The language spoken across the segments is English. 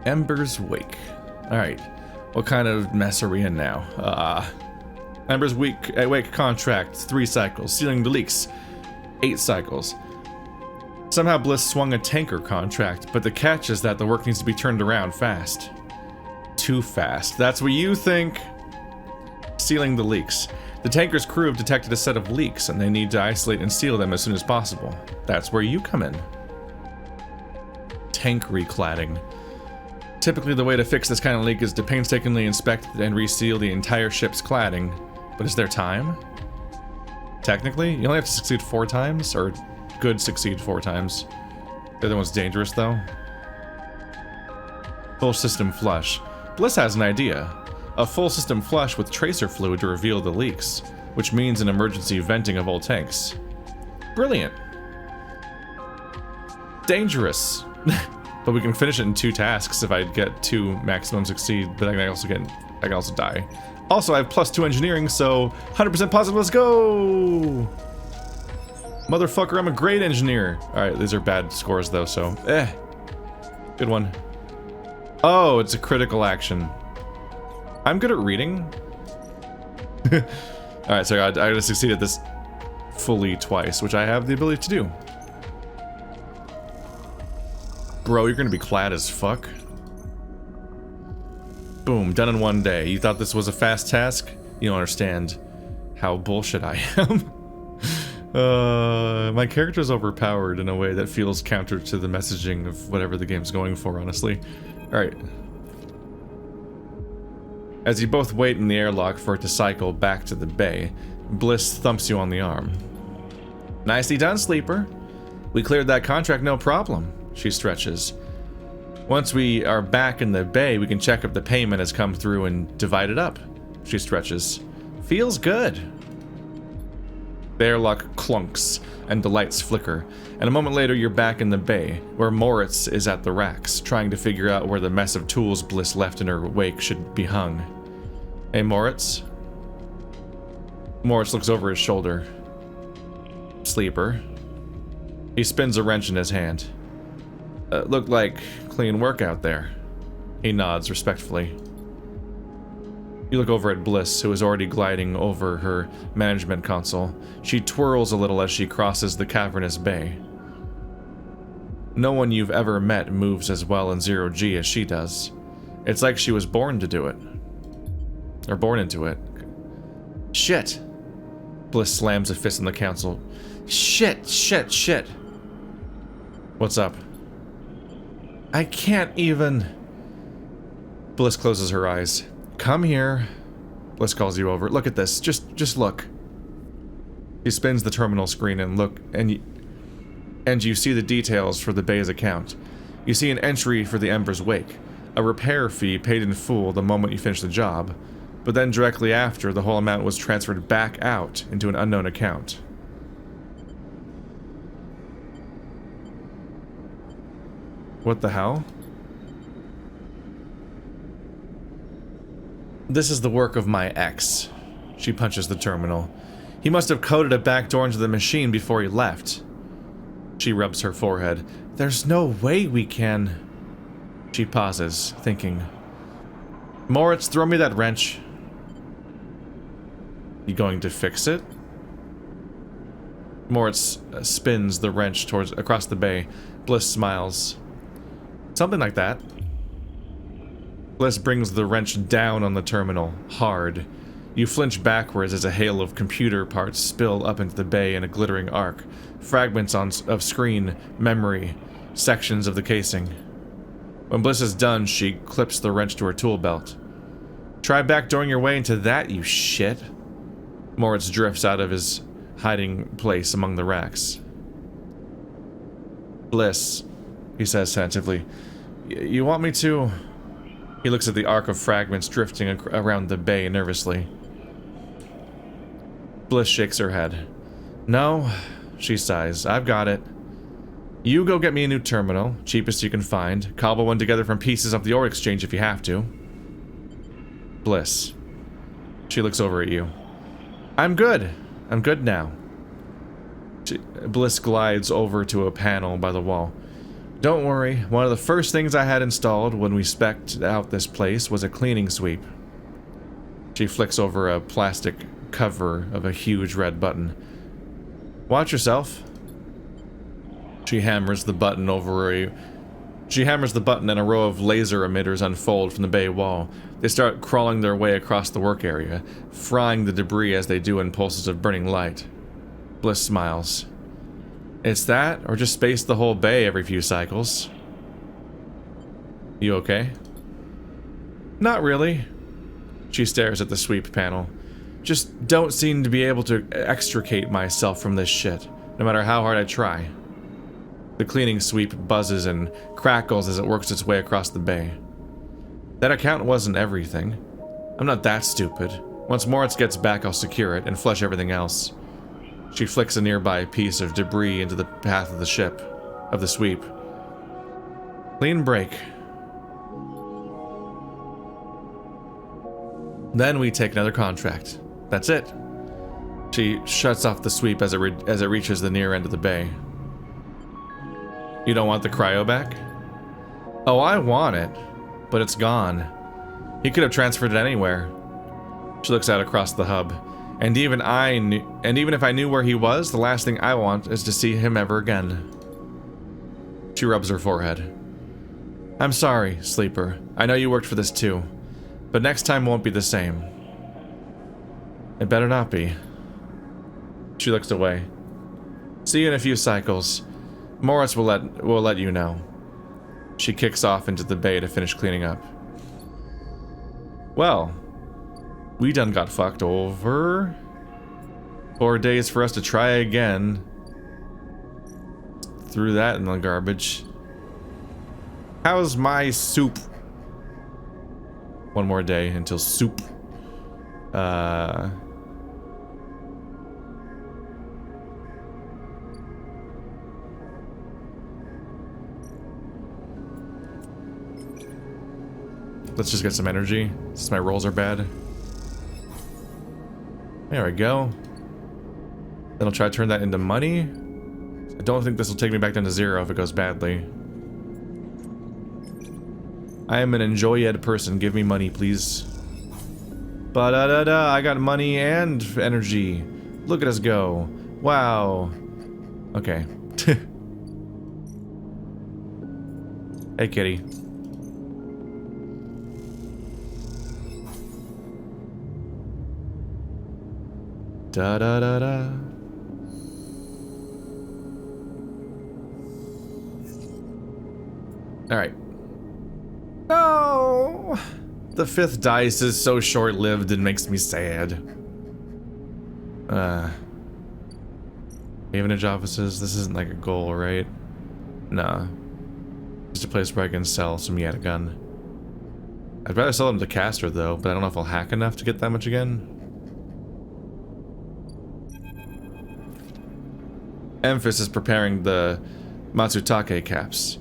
Ember's Wake. Alright. What kind of mess are we in now? Ember's Wake contract, 3 cycles. Sealing the leaks, 8 cycles. Somehow Bliss swung a tanker contract, but the catch is that the work needs to be turned around fast. Too fast. That's what you think. Sealing the leaks. The tanker's crew have detected a set of leaks, and they need to isolate and seal them as soon as possible. That's where you come in. Tank recladding. Typically, the way to fix this kind of leak is to painstakingly inspect and reseal the entire ship's cladding. But is there time? Technically, you only have to succeed 4 times, or good succeed 4 times. The other one's dangerous, though. Full system flush. Bliss has an idea. A full system flush with tracer fluid to reveal the leaks, which means an emergency venting of all tanks. Brilliant. Dangerous. But we can finish it in 2 tasks if I get 2 maximum succeed, but I can also die. Also, I have +2 engineering, so 100% positive, let's go! Motherfucker, I'm a great engineer. Alright, these are bad scores though, so good one. Oh, it's a critical action. I'm good at reading. Alright, so I gotta succeed at this fully twice, which I have the ability to do. Bro, you're gonna be clad as fuck. Boom, done in 1 day. You thought this was a fast task? You don't understand how bullshit I am. My character's overpowered in a way that feels counter to the messaging of whatever the game's going for, honestly. Alright. As you both wait in the airlock for it to cycle back to the bay, Bliss thumps you on the arm. Nicely done, Sleeper. We cleared that contract no problem. She stretches. Once we are back in the bay, we can check if the payment has come through and divide it up. She stretches. Feels good. The airlock clunks and the lights flicker, and a moment later you're back in the bay, where Moritz is at the racks, trying to figure out where the mess of tools Bliss left in her wake should be hung. Hey, Moritz? Moritz looks over his shoulder. Sleeper. He spins a wrench in his hand. Looked like clean work out there. He nods respectfully. You look over at Bliss, who is already gliding over her management console. She twirls a little as she crosses the cavernous bay. No one you've ever met moves as well in 0G as she does. It's like she was born to do it. Or born into it. Shit! Bliss slams a fist in the console. Shit, shit, shit! What's up? I can't even... Bliss closes her eyes. Come here. Bliss calls you over. Look at this. Just look. She spins the terminal screen and look, and you see the details for the bay's account. You see an entry for the Ember's Wake, a repair fee paid in full the moment you finish the job, but then directly after, the whole amount was transferred back out into an unknown account. What the hell? This is the work of my ex. She punches the terminal. He must have coded a backdoor into the machine before he left. She rubs her forehead. There's no way we can... She pauses, thinking. Moritz, throw me that wrench. You going to fix it? Moritz spins the wrench across the bay. Bliss smiles. Something like that. Bliss brings the wrench down on the terminal, hard. You flinch backwards as a hail of computer parts spill up into the bay in a glittering arc. Fragments of screen, memory, sections of the casing. When Bliss is done, she clips the wrench to her tool belt. Try backdooring your way into that, you shit. Moritz drifts out of his hiding place among the racks. Bliss, he says tentatively. You want me to... He looks at the arc of fragments drifting around the bay nervously. Bliss shakes her head. No, she sighs. I've got it. You go get me a new terminal, cheapest you can find. Cobble one together from pieces off the ore exchange if you have to. Bliss. She looks over at you. I'm good. I'm good now. Bliss glides over to a panel by the wall. Don't worry, one of the first things I had installed when we spec'd out this place was a cleaning sweep. She flicks over a plastic cover of a huge red button. Watch yourself. She hammers the button and a row of laser emitters unfold from the bay wall. They start crawling their way across the work area, frying the debris as they do in pulses of burning light. Bliss smiles. It's that, or just space the whole bay every few cycles. You okay? Not really. She stares at the sweep panel. Just don't seem to be able to extricate myself from this shit, no matter how hard I try. The cleaning sweep buzzes and crackles as it works its way across the bay. That account wasn't everything. I'm not that stupid. Once Moritz gets back, I'll secure it and flush everything else. She flicks a nearby piece of debris into the path of the sweep. Clean break. Then we take another contract. That's it. She shuts off the sweep as it reaches the near end of the bay. You don't want the cryo back? Oh, I want it, but it's gone. He could have transferred it anywhere. She looks out across the hub, and even if I knew where he was, the last thing I want is to see him ever again. She rubs her forehead. I'm sorry, Sleeper. I know you worked for this too, but next time won't be the same. It better not be. She looks away. See you in a few cycles. Moritz will let you know. She kicks off into the bay to finish cleaning up. Well, we done got fucked over. 4 days for us to try again. Threw that in the garbage. How's my soup? One more day until soup. Let's just get some energy, since my rolls are bad. There we go. Then I'll try to turn that into money. I don't think this will take me back down to 0 if it goes badly. I am an enjoyed person. Give me money, please. Ba-da-da-da, I got money and energy. Look at us go. Wow. Okay. Hey, kitty. Da-da-da-da. Alright. No! The 5th dice is so short-lived it makes me sad. Havenage offices, this isn't like a goal, right? Nah. Just a place where I can sell some Yatagun. I'd rather sell them to Caster though, but I don't know if I'll hack enough to get that much again. Emphas is preparing the Matsutake caps.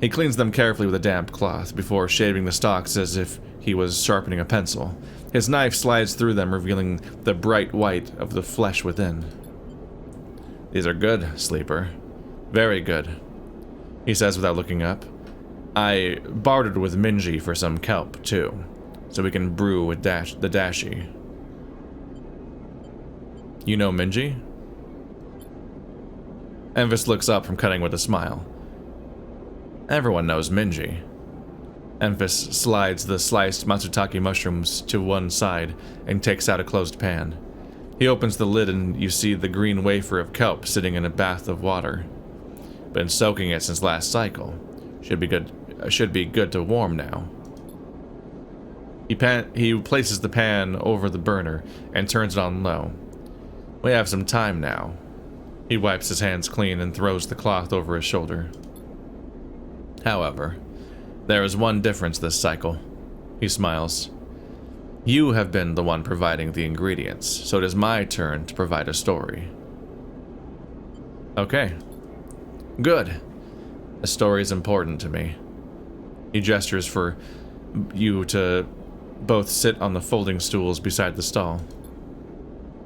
He cleans them carefully with a damp cloth before shaving the stalks as if he was sharpening a pencil. His knife slides through them, revealing the bright white of the flesh within. These are good, Sleeper. Very good, he says without looking up. I bartered with Minji for some kelp, too, so we can brew with the dashi. You know Minji? Emphas looks up from cutting with a smile. Everyone knows Minji. Emphas slides the sliced matsutake mushrooms to one side and takes out a closed pan. He opens the lid and you see the green wafer of kelp sitting in a bath of water. Been soaking it since last cycle. Should be good to warm now. He places the pan over the burner and turns it on low. We have some time now. He wipes his hands clean and throws the cloth over his shoulder. However, there is one difference this cycle. He smiles. You have been the one providing the ingredients, so it is my turn to provide a story. Okay. Good. A story is important to me. He gestures for you to both sit on the folding stools beside the stall.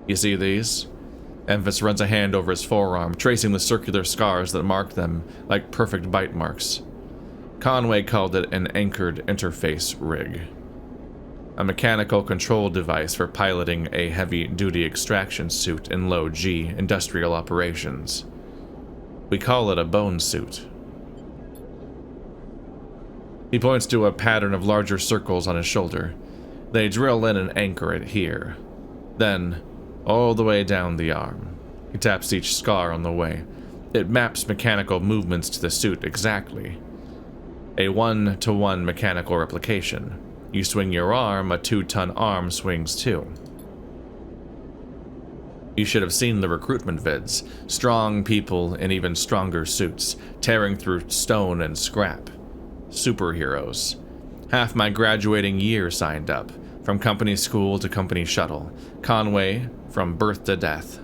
You see these? Emphas runs a hand over his forearm, tracing the circular scars that mark them like perfect bite marks. Conway called it an anchored interface rig. A mechanical control device for piloting a heavy-duty extraction suit in low-G industrial operations. We call it a bone suit. He points to a pattern of larger circles on his shoulder. They drill in and anchor it here. Then, all the way down the arm. He taps each scar on the way. It maps mechanical movements to the suit exactly. A 1-to-1 mechanical replication. You swing your arm, a 2-ton arm swings too. You should have seen the recruitment vids. Strong people in even stronger suits, tearing through stone and scrap. Superheroes. Half my graduating year signed up, from company school to company shuttle. Conway, from birth to death.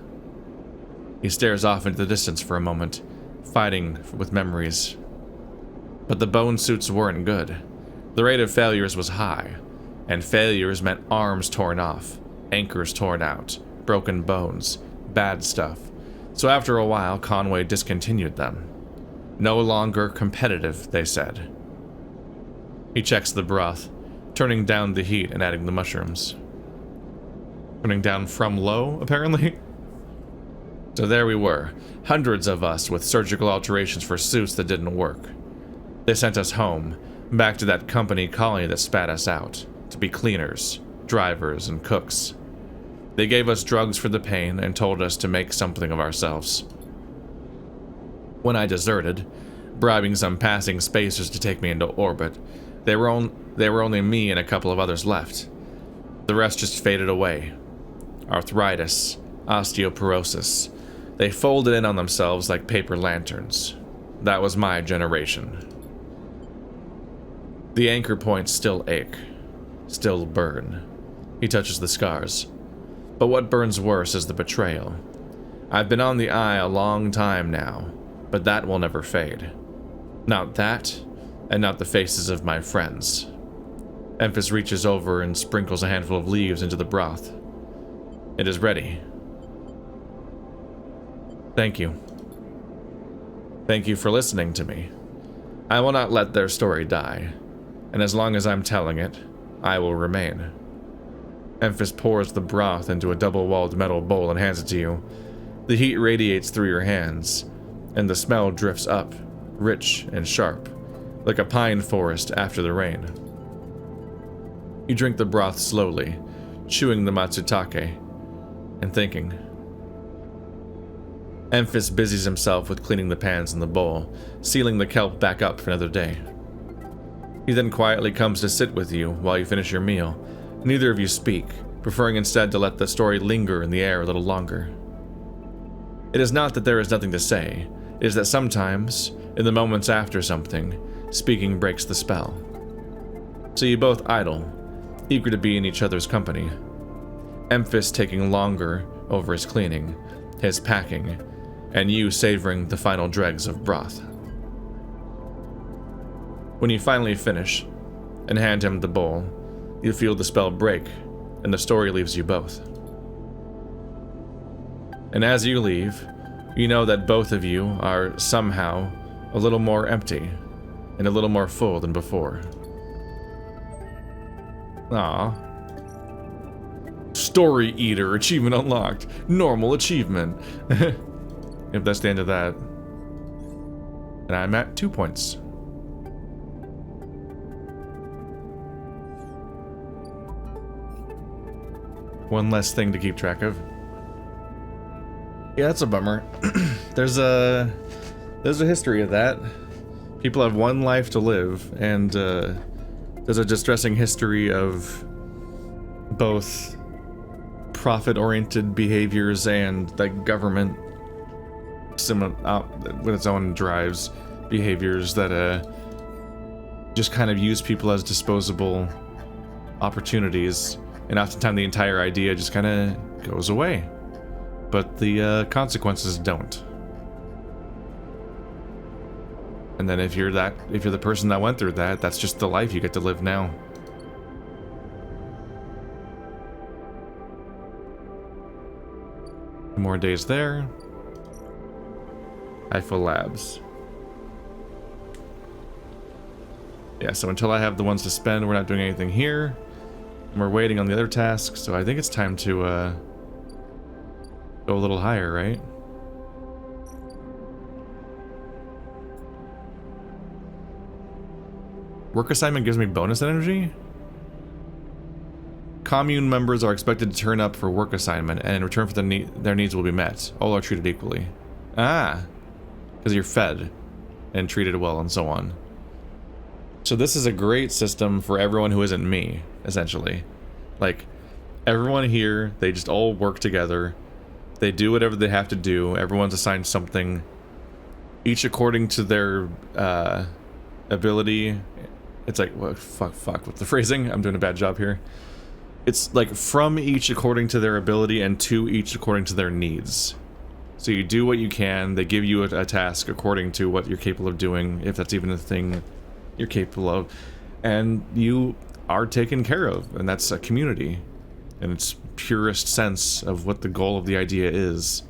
He stares off into the distance for a moment, fighting with memories. But the bone suits weren't good. The rate of failures was high, and failures meant arms torn off, anchors torn out, broken bones, bad stuff. So after a while, Conway discontinued them. No longer competitive, they said. He checks the broth, turning down the heat and adding the mushrooms. Turning down from low, apparently? So there we were, hundreds of us with surgical alterations for suits that didn't work. They sent us home, back to that company colony that spat us out, to be cleaners, drivers, and cooks. They gave us drugs for the pain and told us to make something of ourselves. When I deserted, bribing some passing spacers to take me into orbit, they were only me and a couple of others left. The rest just faded away. Arthritis, osteoporosis. They folded in on themselves like paper lanterns. That was my generation. The anchor points still ache, still burn. He touches the scars. But what burns worse is the betrayal. I've been on the eye a long time now, but that will never fade. Not that, and not the faces of my friends. Emphas reaches over and sprinkles a handful of leaves into the broth. It is ready. Thank you. Thank you for listening to me. I will not let their story die. And as long as I'm telling it, I will remain. Emphas pours the broth into a double-walled metal bowl and hands it to you. The heat radiates through your hands, and the smell drifts up, rich and sharp, like a pine forest after the rain. You drink the broth slowly, chewing the matsutake, and thinking. Emphas busies himself with cleaning the pans in the bowl, sealing the kelp back up for another day. He then quietly comes to sit with you while you finish your meal. Neither of you speak, preferring instead to let the story linger in the air a little longer. It is not that there is nothing to say, it is that sometimes, in the moments after something, speaking breaks the spell. So you both idle, eager to be in each other's company. Emphas taking longer over his cleaning, his packing, and you savoring the final dregs of broth. When you finally finish and hand him the bowl, you feel the spell break, and the story leaves you both. And as you leave, you know that both of you are somehow a little more empty and a little more full than before. Ah. Story Eater, achievement unlocked. Normal achievement. If that's the end of that. And I'm at 2 points. One less thing to keep track of. Yeah, that's a bummer. There's a history of that. People have one life to live, and there's a distressing history of both profit-oriented behaviors and the government with its own drives behaviors that just kind of use people as disposable opportunities. And oftentimes the entire idea just kind of goes away. But the consequences don't. And then if you're the person that went through that, that's just the life you get to live now. More days there. Eiffel Labs. Yeah, so until I have the ones to spend, we're not doing anything here. And we're waiting on the other tasks, so I think it's time to go a little higher, right? Work assignment gives me bonus energy? Commune members are expected to turn up for work assignment, and in return for their needs will be met. All are treated equally. Ah, because you're fed and treated well and so on. So this is a great system for everyone who isn't me, essentially. Like, everyone here, they just all work together. They do whatever they have to do. Everyone's assigned something, each according to their ability. It's like, what, fuck, what's the phrasing? I'm doing a bad job here. It's like from each according to their ability and to each according to their needs. So you do what you can, they give you a task according to what you're capable of doing, if that's even a thing you're capable of, and you are taken care of, and that's a community in its purest sense of what the goal of the idea is.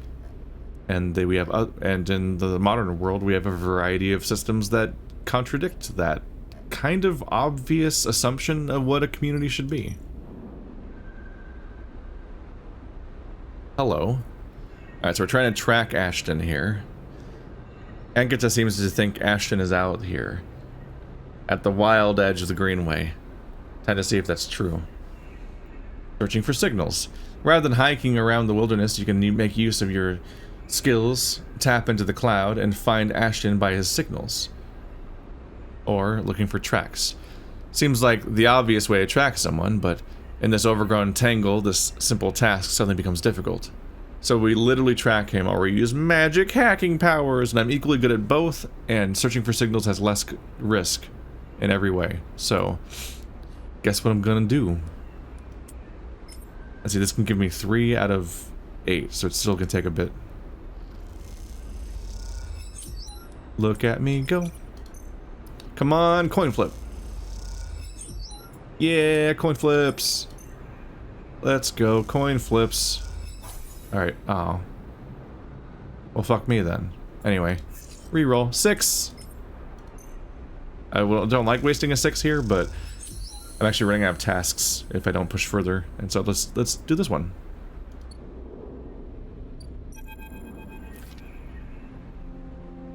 And and in the modern world we have a variety of systems that contradict that kind of obvious assumption of what a community should be. Hello. Alright, so we're trying to track Ashton here. Ankita seems to think Ashton is out here, at the wild edge of the Greenway. Time to see if that's true. Searching for signals. Rather than hiking around the wilderness, you can make use of your skills, tap into the cloud, and find Ashton by his signals. Or looking for tracks. Seems like the obvious way to track someone, but in this overgrown tangle, this simple task suddenly becomes difficult. So we literally track him, or we use magic hacking powers, and I'm equally good at both, and searching for signals has less risk in every way. So, guess what I'm gonna do? Let's see, this can give me 3 out of 8, so it's still gonna take a bit. Look at me go. Come on, coin flip. Yeah, coin flips. Let's go, coin flips. Alright, oh. Well, fuck me then. Anyway, reroll. 6! I don't like wasting a 6 here, but I'm actually running out of tasks if I don't push further, and so let's do this one.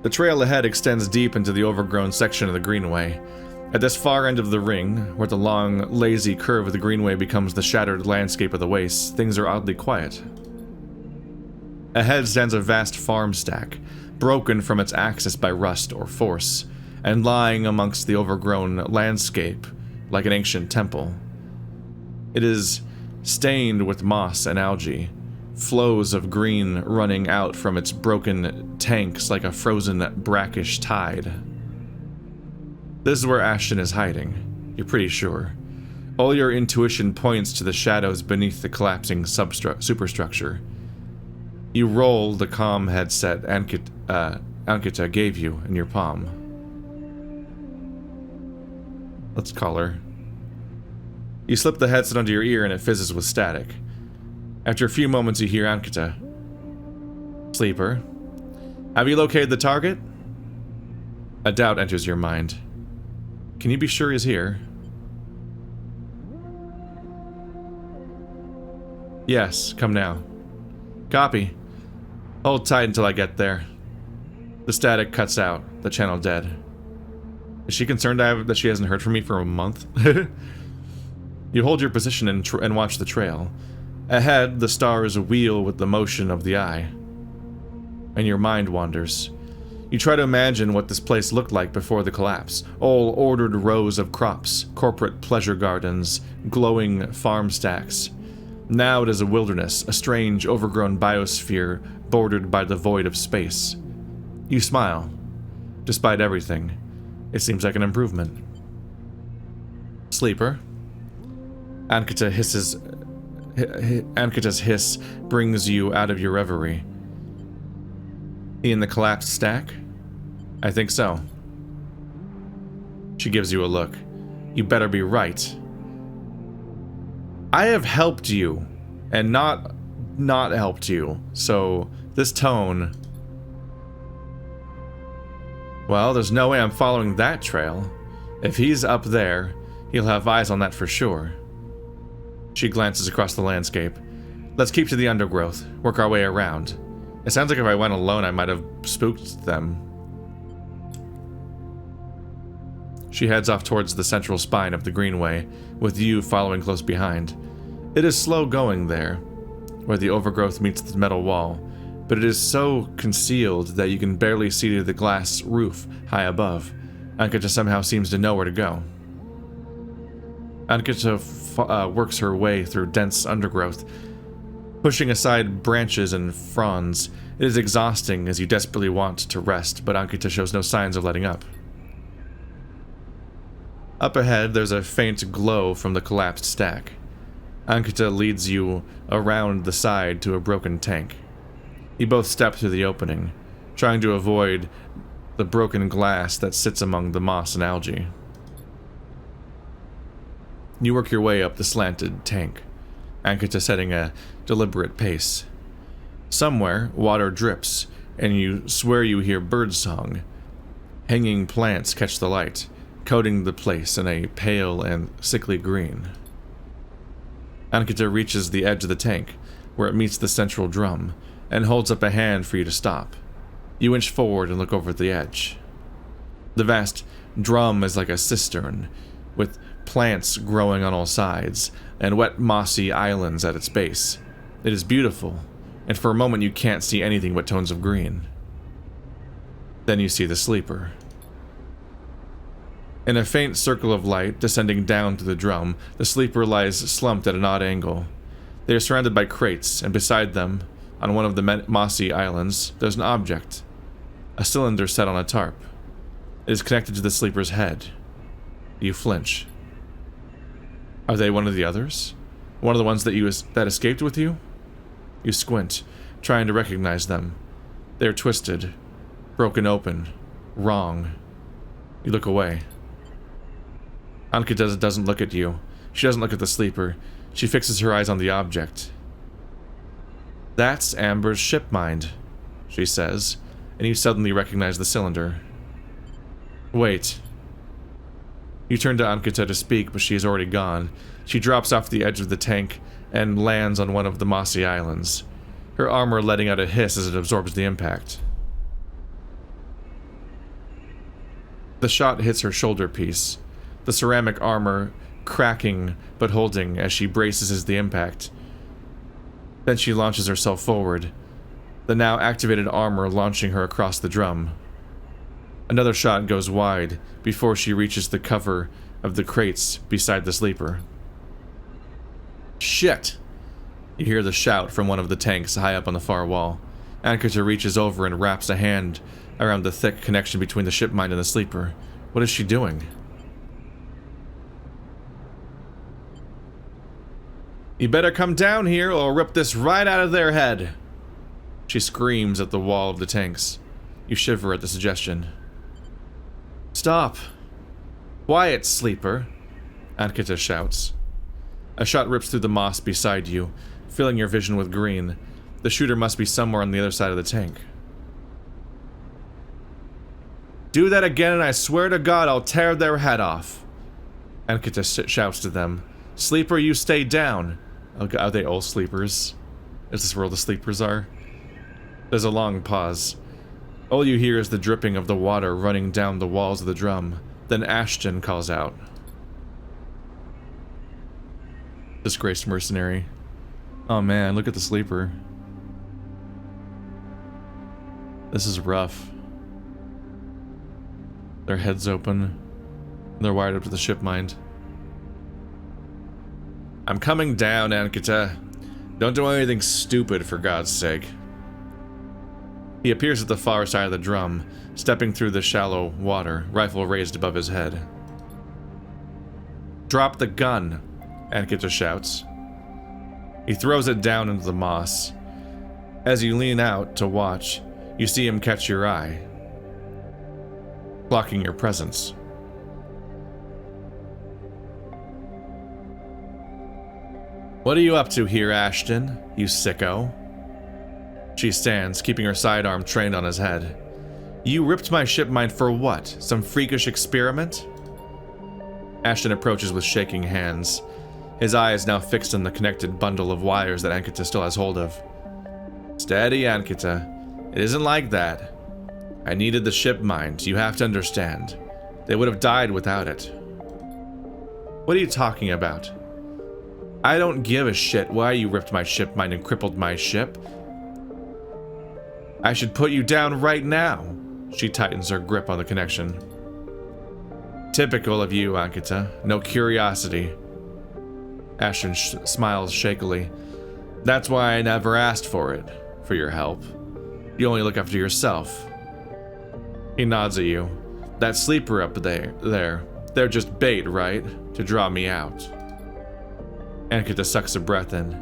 The trail ahead extends deep into the overgrown section of the Greenway. At this far end of the ring, where the long, lazy curve of the Greenway becomes the shattered landscape of the waste, things are oddly quiet. Ahead stands a vast farm stack, broken from its axis by rust or force, and lying amongst the overgrown landscape like an ancient temple. It is stained with moss and algae, flows of green running out from its broken tanks like a frozen brackish tide. This is where Ashton is hiding, you're pretty sure. All your intuition points to the shadows beneath the collapsing superstructure. You roll the comm headset Ankita gave you in your palm. Let's call her. You slip the headset under your ear and it fizzes with static. After a few moments you hear Ankita. Sleeper. Have you located the target? A doubt enters your mind. Can you be sure he's here? Yes, come now. Copy. Hold tight until I get there. The static cuts out, the channel dead. Is she concerned that she hasn't heard from me for a month? You hold your position and watch the trail. Ahead, the stars wheel with the motion of the eye. And your mind wanders. You try to imagine what this place looked like before the collapse. All ordered rows of crops, corporate pleasure gardens, glowing farm stacks. Now it is a wilderness, a strange, overgrown biosphere bordered by the void of space. You smile. Despite everything, it seems like an improvement. Sleeper. Ankita's hiss brings you out of your reverie. In the collapsed stack? I think so. She gives you a look. You better be right. I have helped you, and not not helped you. So this tone... Well, there's no way I'm following that trail. If he's up there, he'll have eyes on that for sure. She glances across the landscape. Let's keep to the undergrowth, work our way around. It sounds like if I went alone, I might have spooked them. She heads off towards the central spine of the Greenway, with you following close behind. It is slow going there, where the overgrowth meets the metal wall, but it is so concealed that you can barely see the glass roof high above. Ankita somehow seems to know where to go. Ankita works her way through dense undergrowth, pushing aside branches and fronds. It is exhausting as you desperately want to rest, but Ankita shows no signs of letting up. Up ahead, there's a faint glow from the collapsed stack. Ankita leads you around the side to a broken tank. You both step through the opening, trying to avoid the broken glass that sits among the moss and algae. You work your way up the slanted tank, Ankita setting a deliberate pace. Somewhere, water drips, and you swear you hear birdsong. Hanging plants catch the light, coating the place in a pale and sickly green. Ankita reaches the edge of the tank, where it meets the central drum, and holds up a hand for you to stop. You inch forward and look over at the edge. The vast drum is like a cistern, with plants growing on all sides, and wet mossy islands at its base. It is beautiful, and for a moment you can't see anything but tones of green. Then you see the sleeper. In a faint circle of light descending down to the drum, the sleeper lies slumped at an odd angle. They are surrounded by crates, and beside them, on one of the mossy islands, there's an object. A cylinder set on a tarp. It is connected to the sleeper's head. You flinch. Are they one of the others? One of the ones that escaped with you? You squint, trying to recognize them. They are twisted, broken open, wrong. You look away. Ankita doesn't look at you. She doesn't look at the sleeper. She fixes her eyes on the object. That's Amber's ship mind, she says, and you suddenly recognize the cylinder. Wait. You turn to Ankita to speak, but she is already gone. She drops off the edge of the tank and lands on one of the mossy islands, her armor letting out a hiss as it absorbs the impact. The shot hits her shoulder piece, the ceramic armor cracking but holding as she braces the impact. Then she launches herself forward, the now activated armor launching her across the drum. Another shot goes wide before she reaches the cover of the crates beside the sleeper. Shit! You hear the shout from one of the tanks high up on the far wall. Ankita reaches over and wraps a hand around the thick connection between the ship mind and the sleeper. What is she doing? You better come down here or I'll rip this right out of their head. She screams at the wall of the tanks. You shiver at the suggestion. Stop. Quiet, sleeper, Ankita shouts. A shot rips through the moss beside you, filling your vision with green. The shooter must be somewhere on the other side of the tank. Do that again and I swear to God I'll tear their head off. Ankita shouts to them. Sleeper, you stay down. Are they all sleepers? Is this where all the sleepers are? There's a long pause. All you hear is the dripping of the water running down the walls of the drum. Then Ashton calls out. Disgraced mercenary. Oh man, look at the sleeper. This is rough. Their heads open. They're wired up to the ship mind. I'm coming down, Ankita. Don't do anything stupid, for God's sake. He appears at the far side of the drum, stepping through the shallow water, rifle raised above his head. Drop the gun, Ankita shouts. He throws it down into the moss. As you lean out to watch, you see him catch your eye, blocking your presence. What are you up to here, Ashton, you sicko? She stands, keeping her sidearm trained on his head. You ripped my ship mind for what? Some freakish experiment? Ashton approaches with shaking hands, his eyes now fixed on the connected bundle of wires that Ankita still has hold of. Steady, Ankita. It isn't like that. I needed the ship mind, you have to understand. They would have died without it. What are you talking about? I don't give a shit why you ripped my ship mind and crippled my ship. I should put you down right now. She tightens her grip on the connection. Typical of you, Ankita. No curiosity. Ashton smiles shakily. That's why I never asked for it. For your help. You only look after yourself. He nods at you. That sleeper up there. They're just bait, right? To draw me out. Ankita sucks a breath in.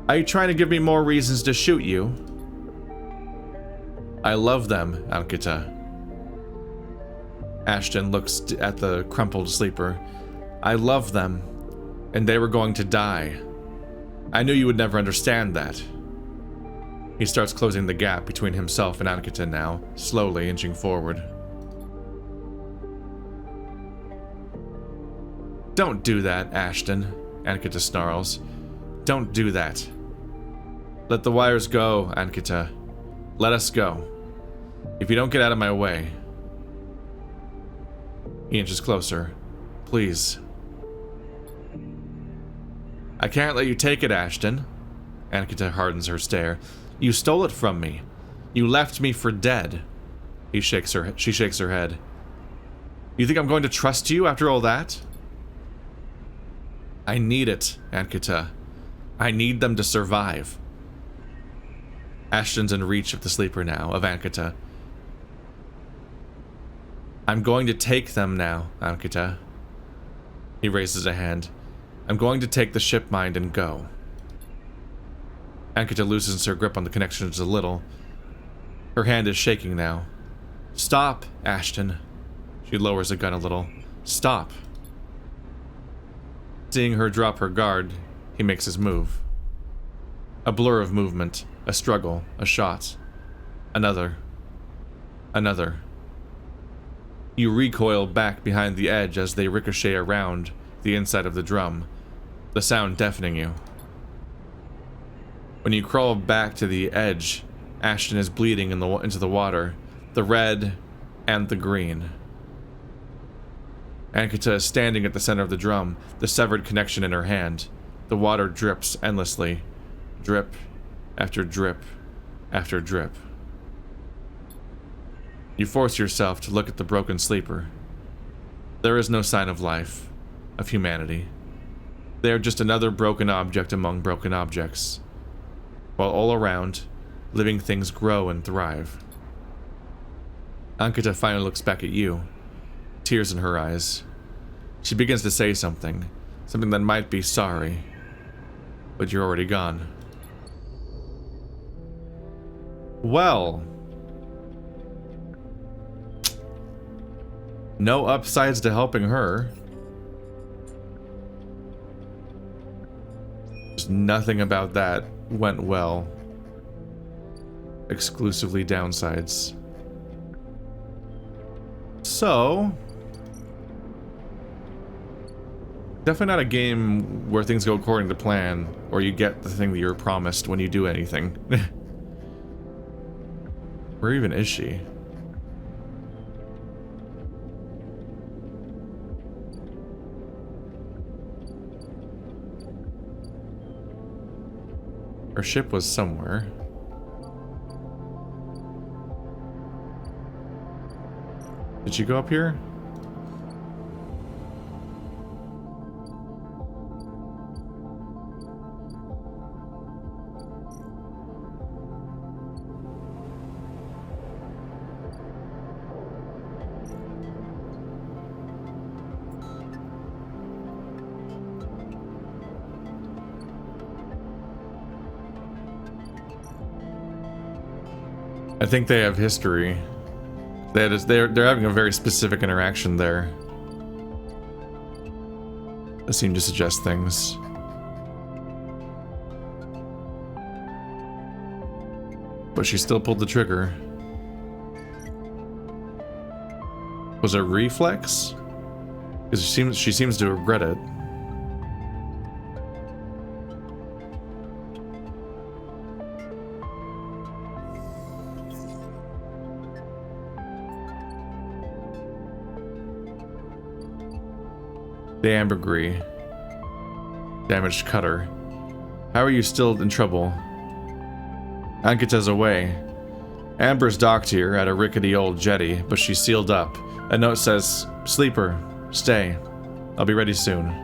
Are you trying to give me more reasons to shoot you? I love them, Ankita. Ashton looks at the crumpled sleeper. I love them, and they were going to die. I knew you would never understand that. He starts closing the gap between himself and Ankita now, slowly inching forward. Don't do that, Ashton, Ankita snarls. Don't do that. Let the wires go, Ankita. Let us go. If you don't get out of my way. He inches closer. Please. I can't let you take it, Ashton. Ankita hardens her stare. You stole it from me. You left me for dead. She shakes her head. You think I'm going to trust you after all that? I need it, Ankita. I need them to survive. Ashton's in reach of the sleeper now, of Ankita. I'm going to take them now, Ankita. He raises a hand. I'm going to take the ship mind and go. Ankita loosens her grip on the connections a little. Her hand is shaking now. Stop, Ashton. She lowers the gun a little. Stop. Seeing her drop her guard, he makes his move. A blur of movement, a struggle, a shot. Another. Another. You recoil back behind the edge as they ricochet around the inside of the drum, the sound deafening you. When you crawl back to the edge, Ashton is bleeding into the water, the red and the green. Ankita is standing at the center of the drum, the severed connection in her hand. The water drips endlessly, drip after drip after drip. You force yourself to look at the broken sleeper. There is no sign of life, of humanity. They are just another broken object among broken objects, while all around, living things grow and thrive. Ankita finally looks back at you, tears in her eyes. She begins to say something that might be sorry, but you're already gone. Well, no upsides to helping her. Just nothing about that went well. Exclusively downsides. So, definitely not a game where things go according to plan, or you get the thing that you're promised when you do anything. Where even is she? Her ship was somewhere. Did she go up here? I think they have history. They're having a very specific interaction there. That seemed to suggest things. But she still pulled the trigger. Was it reflex? Because she seems to regret it. The ambergris. Damaged cutter. How are you still in trouble? Ankita's away. Amber's docked here at a rickety old jetty, but she's sealed up. A note says, "Sleeper, stay. I'll be ready soon."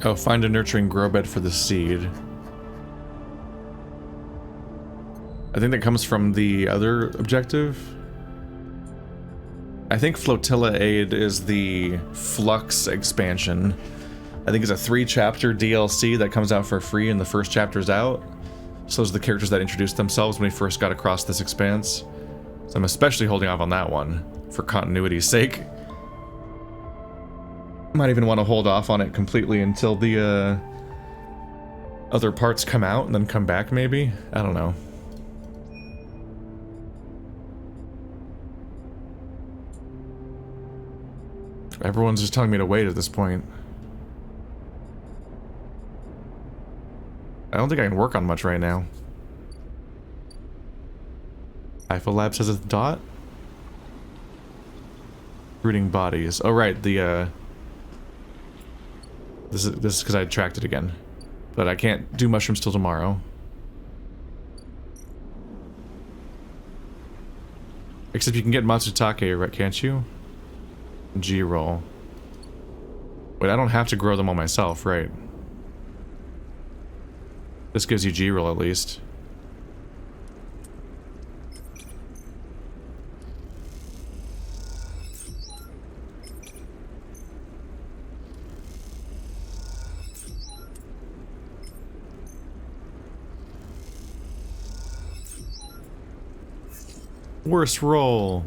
Oh, find a nurturing grow bed for the seed. I think that comes from the other objective. I think Flotilla Aid is the Flux expansion. I think it's a 3-chapter DLC that comes out for free and the first chapter's out. So those are the characters that introduced themselves when we first got across this expanse. So I'm especially holding off on that one, for continuity's sake. Might even want to hold off on it completely until the other parts come out and then come back, maybe? I don't know. Everyone's just telling me to wait at this point. I don't think I can work on much right now. Eiffel Lab says it's dot? Rooting bodies. Oh right, the This is because I tracked it again. But I can't do mushrooms till tomorrow. Except you can get Matsutake, right, can't you? G-roll. Wait, I don't have to grow them all myself, right? This gives you G-roll at least. Worst roll.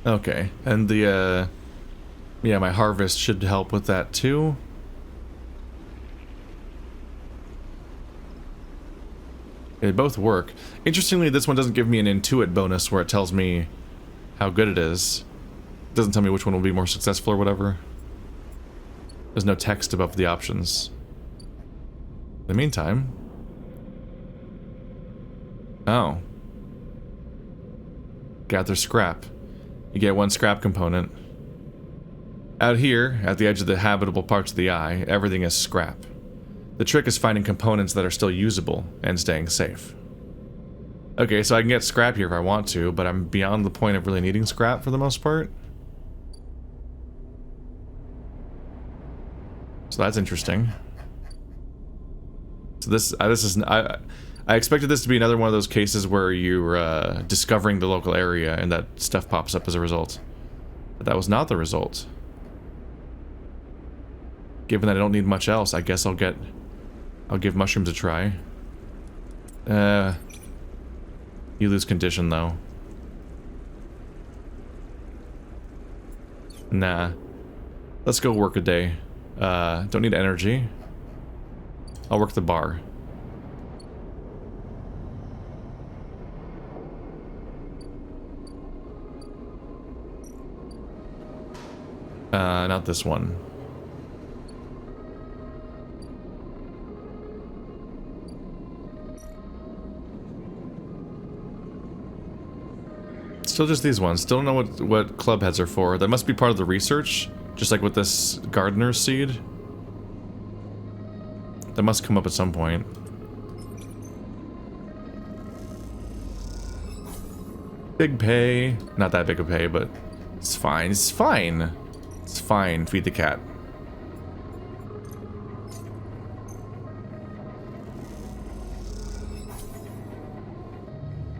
Okay, and the, yeah, my harvest should help with that too. They both work. Interestingly, this one doesn't give me an intuit bonus where it tells me how good it is. It doesn't tell me which one will be more successful or whatever. There's no text above the options. In the meantime... Oh. Gather scrap. You get 1 scrap component. Out here, at the edge of the habitable parts of the eye, everything is scrap. The trick is finding components that are still usable and staying safe. Okay, so I can get scrap here if I want to, but I'm beyond the point of really needing scrap for the most part. So that's interesting. So this is I expected this to be another one of those cases where you're discovering the local area and that stuff pops up as a result. But that was not the result. Given that I don't need much else, I guess I'll give mushrooms a try. You lose condition though. Nah. Let's go work a day. Don't need energy. I'll work the bar. Not this one. Still just these ones. Still don't know what club heads are for. That must be part of the research, just like with this gardener's seed. That must come up at some point. Big pay. Not that big a pay, but it's fine. It's fine. It's fine, feed the cat.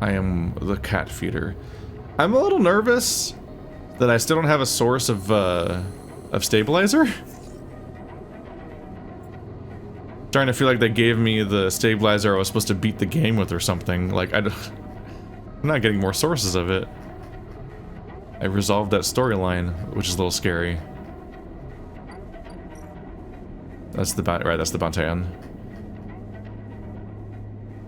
I am the cat feeder. I'm a little nervous that I still don't have a source of stabilizer. Starting to feel like they gave me the stabilizer I was supposed to beat the game with or something. Like, I'm not getting more sources of it. I resolved that storyline, which is a little scary. That's the right, that's the Bantan.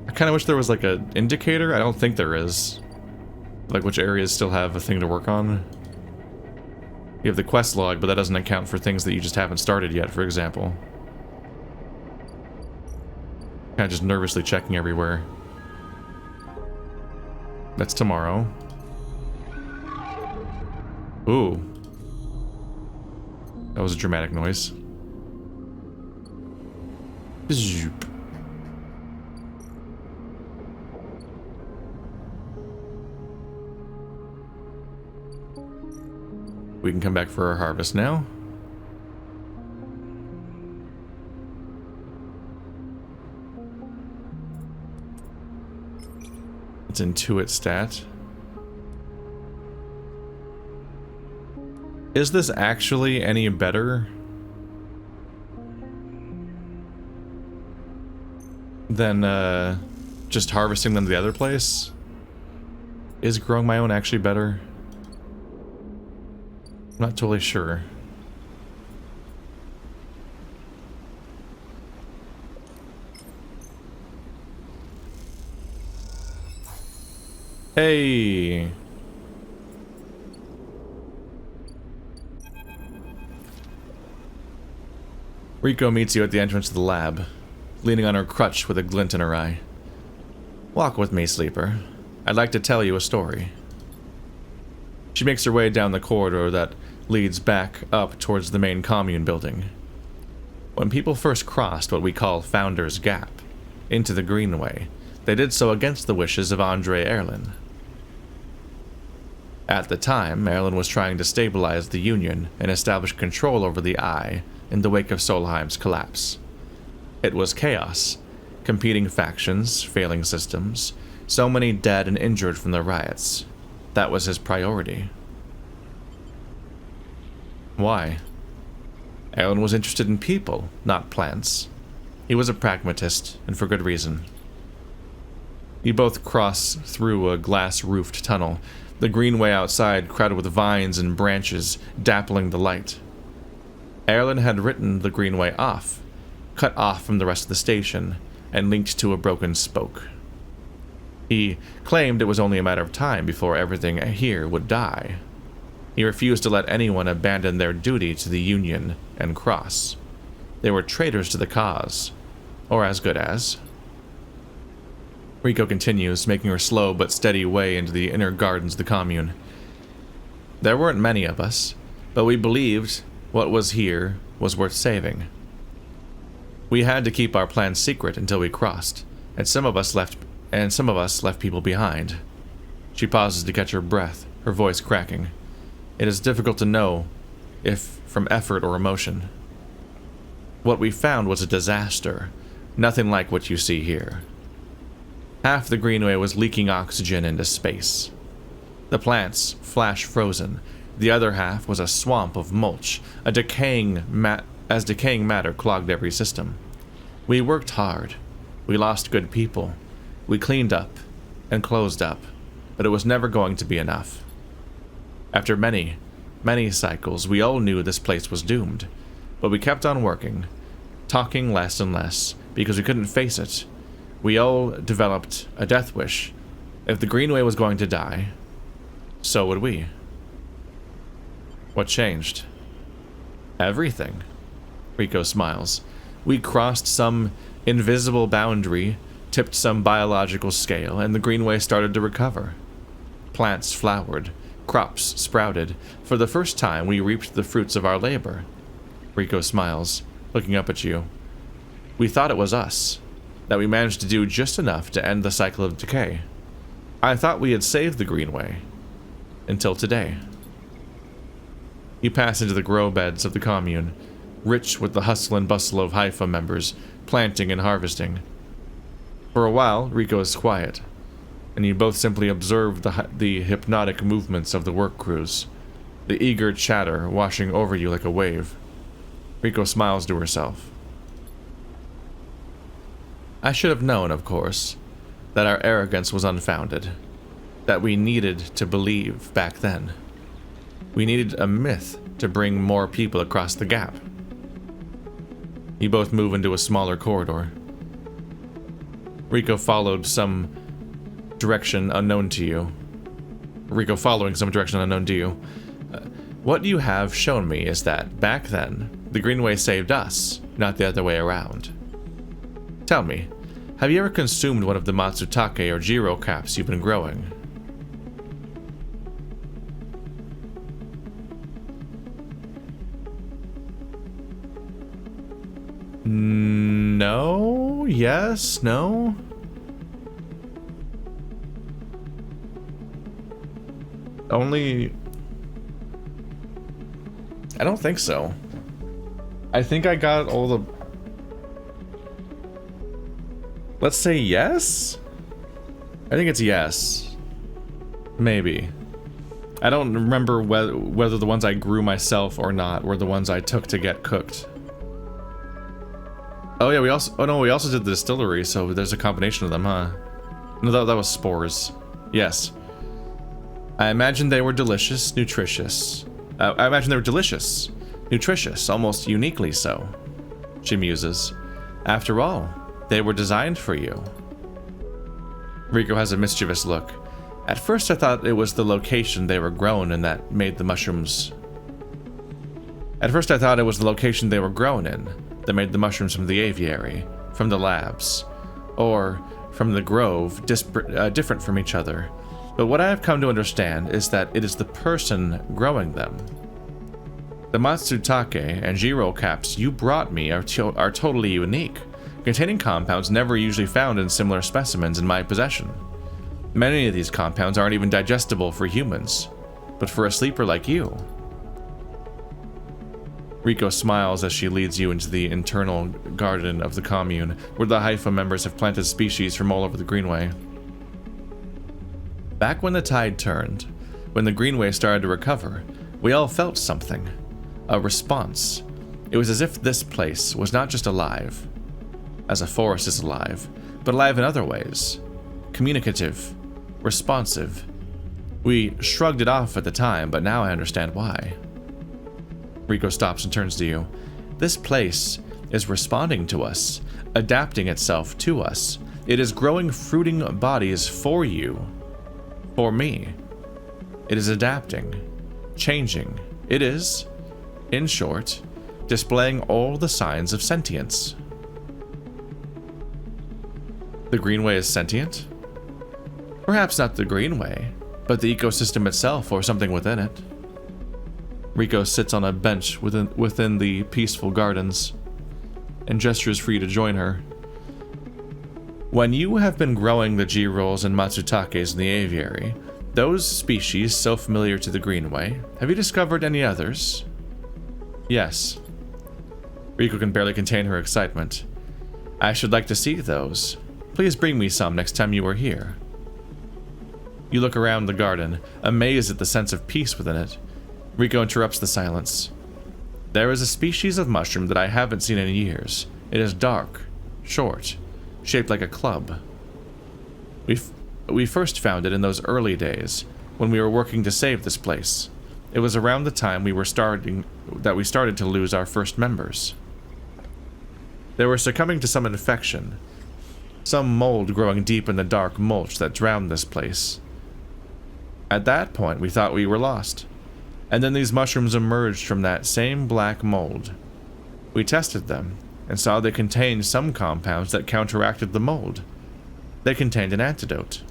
I kind of wish there was like an indicator. I don't think there is. Like which areas still have a thing to work on. You have the quest log, but that doesn't account for things that you just haven't started yet, for example. Kind of just nervously checking everywhere. That's tomorrow. Ooh. That was a dramatic noise. Zoop. We can come back for our harvest now. It's Intuit stat. Is this actually any better than just harvesting them to the other place? Is growing my own actually better? I'm not totally sure. Hey! Rico meets you at the entrance of the lab, leaning on her crutch with a glint in her eye. Walk with me, sleeper. I'd like to tell you a story. She makes her way down the corridor that leads back up towards the main commune building. When people first crossed what we call Founder's Gap into the Greenway, they did so against the wishes of Erlin. At the time, Erlin was trying to stabilize the Union and establish control over the Eye in the wake of Solheim's collapse. It was chaos, competing factions, failing systems, so many dead and injured from the riots. That was his priority. Why? Erlin was interested in people, not plants. He was a pragmatist, and for good reason. You both cross through a glass-roofed tunnel, the greenway outside crowded with vines and branches dappling the light. Erlin had written the greenway off, cut off from the rest of the station, and linked to a broken spoke. He claimed it was only a matter of time before everything here would die. He refused to let anyone abandon their duty to the Union and cross. They were traitors to the cause, or as good as. Rico continues, making her slow but steady way into the inner gardens of the commune. There weren't many of us, but we believed what was here was worth saving. We had to keep our plans secret until we crossed, and some of us left people behind. She pauses to catch her breath, her voice cracking. It is difficult to know if from effort or emotion. What we found was a disaster, nothing like what you see here. Half the Greenway was leaking oxygen into space. The plants flash frozen. The other half was a swamp of mulch, decaying matter clogged every system. We worked hard. We lost good people. We cleaned up and closed up, but it was never going to be enough. After many, many cycles, we all knew this place was doomed, but we kept on working, talking less and less, because we couldn't face it. We all developed a death wish. If the Greenway was going to die, so would we. What changed? Everything. Rico smiles. We crossed some invisible boundary, tipped some biological scale, and the Greenway started to recover. Plants flowered, crops sprouted. For the first time, we reaped the fruits of our labor. Rico smiles, looking up at you. We thought it was us, that we managed to do just enough to end the cycle of decay. I thought we had saved the Greenway. Until today. You pass into the grow beds of the commune, rich with the hustle and bustle of Haifa members, planting and harvesting. For a while, Rico is quiet, and you both simply observe the hypnotic movements of the work crews, the eager chatter washing over you like a wave. Rico smiles to herself. I should have known, of course, that our arrogance was unfounded, that we needed to believe back then. We needed a myth to bring more people across the gap. You both move into a smaller corridor. Rico followed some direction unknown to you. Rico following some direction unknown to you. What you have shown me is that, back then, the Greenway saved us, not the other way around. Tell me, have you ever consumed one of the Matsutake or Jiro caps you've been growing? No? Yes? No? Only... I don't think so. I think I got all the... Let's say yes? I think it's yes. Maybe. I don't remember whether the ones I grew myself or not were the ones I took to get cooked. Oh yeah, we also did the distillery, so there's a combination of them, huh? No, that was spores. Yes. I imagine they were delicious, nutritious. I imagine they were delicious, nutritious, almost uniquely so. She muses. After all, they were designed for you. Rico has a mischievous look. At first I thought it was the location they were grown in that made the mushrooms... At first I thought it was the location they were grown in that made the mushrooms from the aviary, from the labs, or from the grove, different from each other. But what I have come to understand is that it is the person growing them. The Matsutake and Jiro caps you brought me are totally unique, containing compounds never usually found in similar specimens in my possession. Many of these compounds aren't even digestible for humans, but for a sleeper like you. Rico smiles as she leads you into the internal garden of the commune, where the Haifa members have planted species from all over the Greenway. Back when the tide turned, when the Greenway started to recover, we all felt something. A response. It was as if this place was not just alive, as a forest is alive, but alive in other ways. Communicative. Responsive. We shrugged it off at the time, but now I understand why. Rico stops and turns to you. This place is responding to us, adapting itself to us. It is growing fruiting bodies for you. For me. It is adapting. Changing. It is, in short, displaying all the signs of sentience. The Greenway is sentient? Perhaps not the Greenway, but the ecosystem itself or something within it. Rico sits on a bench within the peaceful gardens and gestures for you to join her. When you have been growing the G-rolls and Matsutakes in the aviary, those species so familiar to the Greenway, have you discovered any others? Yes. Rico can barely contain her excitement. I should like to see those. Please bring me some next time you are here. You look around the garden, amazed at the sense of peace within it. Rico interrupts the silence. There is a species of mushroom that I haven't seen in years. It is dark, short, shaped like a club. We first found it in those early days, when we were working to save this place. It was around the time we started to lose our first members. They were succumbing to some infection, some mold growing deep in the dark mulch that drowned this place. At that point, we thought we were lost. And then these mushrooms emerged from that same black mold. We tested them, and saw they contained some compounds that counteracted the mold. They contained an antidote.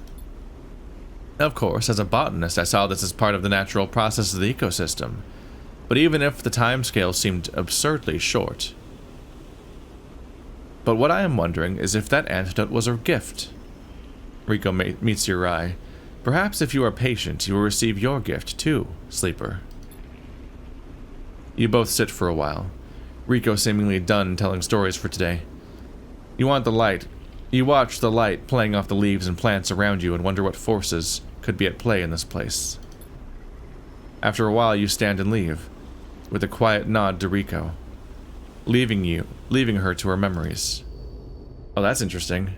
Of course, as a botanist, I saw this as part of the natural process of the ecosystem. But even if the timescale seemed absurdly short. But what I am wondering is if that antidote was a gift. Rico meets your eye. Perhaps if you are patient, you will receive your gift too, sleeper. You both sit for a while, Rico seemingly done telling stories for today. You want the light. You watch the light playing off the leaves and plants around you and wonder what forces could be at play in this place. After a while, you stand and leave, with a quiet nod to Rico, leaving her to her memories. Oh, that's interesting.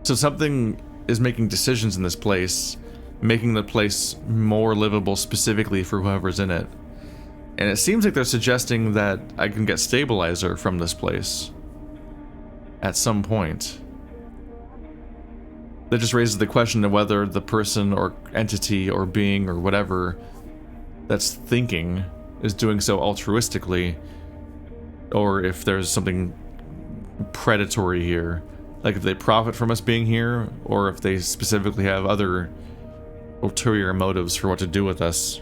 So something is making decisions in this place, making the place more livable specifically for whoever's in it. And it seems like they're suggesting that I can get stabilizer from this place at some point. That just raises the question of whether the person or entity or being or whatever that's thinking is doing so altruistically, or if there's something predatory here. Like if they profit from us being here, or if they specifically have other ulterior motives for what to do with us.